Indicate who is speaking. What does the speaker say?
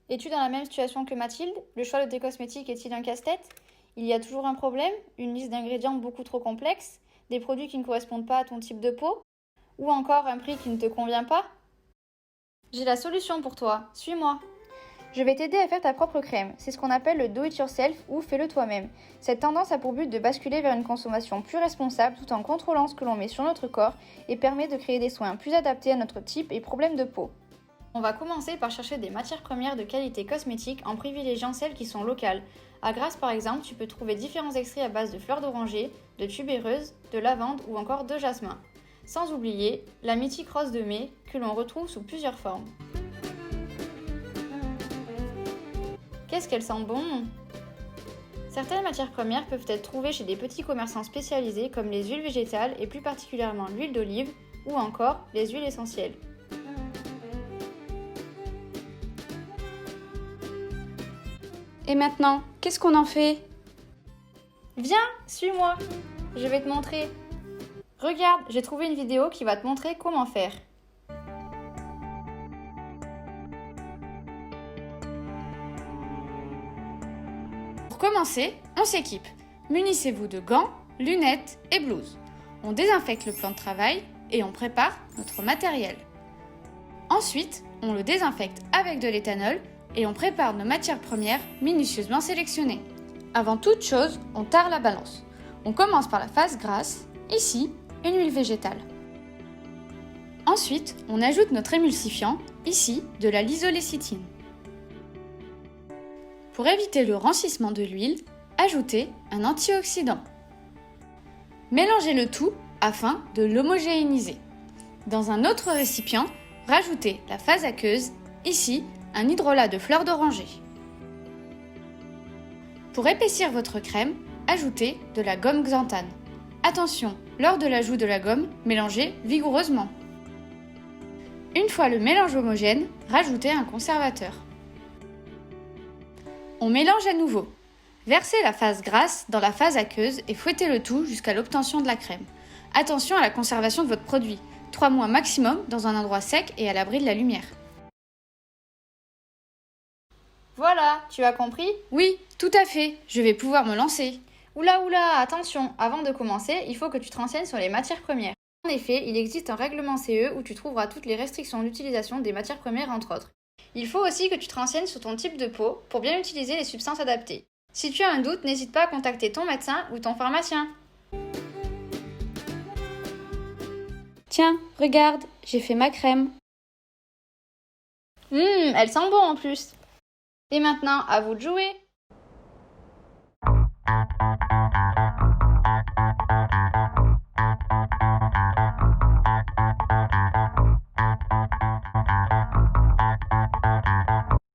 Speaker 1: Es-tu dans la même situation que Mathilde? Le choix de tes cosmétiques est-il un casse-tête? Il y a toujours un problème? Une liste d'ingrédients beaucoup trop complexe? Des produits qui ne correspondent pas à ton type de peau? Ou encore un prix qui ne te convient pas? J'ai la solution pour toi, suis-moi. Je vais t'aider à faire ta propre crème. C'est ce qu'on appelle le do-it-yourself ou fais-le toi-même. Cette tendance a pour but de basculer vers une consommation plus responsable tout en contrôlant ce que l'on met sur notre corps et permet de créer des soins plus adaptés à notre type et problème de peau. On va commencer par chercher des matières premières de qualité cosmétique en privilégiant celles qui sont locales. À Grasse par exemple, tu peux trouver différents extraits à base de fleurs d'oranger, de tubéreuse, de lavande ou encore de jasmin. Sans oublier la mythique rose de mai que l'on retrouve sous plusieurs formes. Qu'est-ce qu'elle sent bon! Certaines matières premières peuvent être trouvées chez des petits commerçants spécialisés comme les huiles végétales et plus particulièrement l'huile d'olive ou encore les huiles essentielles.
Speaker 2: Et maintenant, qu'est-ce qu'on en fait?
Speaker 1: Viens, suis-moi! Je vais te montrer. Regarde, j'ai trouvé une vidéo qui va te montrer comment faire.
Speaker 2: Pour commencer, on s'équipe. Munissez-vous de gants, lunettes et blouse. On désinfecte le plan de travail et on prépare notre matériel. Ensuite, on le désinfecte avec de l'éthanol et on prépare nos matières premières minutieusement sélectionnées. Avant toute chose, on tare la balance. On commence par la phase grasse, ici, une huile végétale. Ensuite, on ajoute notre émulsifiant, ici, de la lysolécithine. Pour éviter le rancissement de l'huile, ajoutez un antioxydant. Mélangez le tout afin de l'homogénéiser. Dans un autre récipient, rajoutez la phase aqueuse, ici, un hydrolat de fleurs d'oranger. Pour épaissir votre crème, ajoutez de la gomme xanthane. Attention, lors de l'ajout de la gomme, mélangez vigoureusement. Une fois le mélange homogène, rajoutez un conservateur. On mélange à nouveau. Versez la phase grasse dans la phase aqueuse et fouettez le tout jusqu'à l'obtention de la crème. Attention à la conservation de votre produit. 3 mois maximum dans un endroit sec et à l'abri de la lumière.
Speaker 1: Voilà, tu as compris?
Speaker 2: Oui, tout à fait. Je vais pouvoir me lancer.
Speaker 1: Oula, attention, avant de commencer, il faut que tu te renseignes sur les matières premières. En effet, il existe un règlement CE où tu trouveras toutes les restrictions d'utilisation des matières premières entre autres. Il faut aussi que tu te renseignes sur ton type de peau pour bien utiliser les substances adaptées. Si tu as un doute, n'hésite pas à contacter ton médecin ou ton pharmacien.
Speaker 2: Tiens, regarde, j'ai fait ma crème.
Speaker 1: Elle sent bon en plus. Et maintenant, à vous de jouer.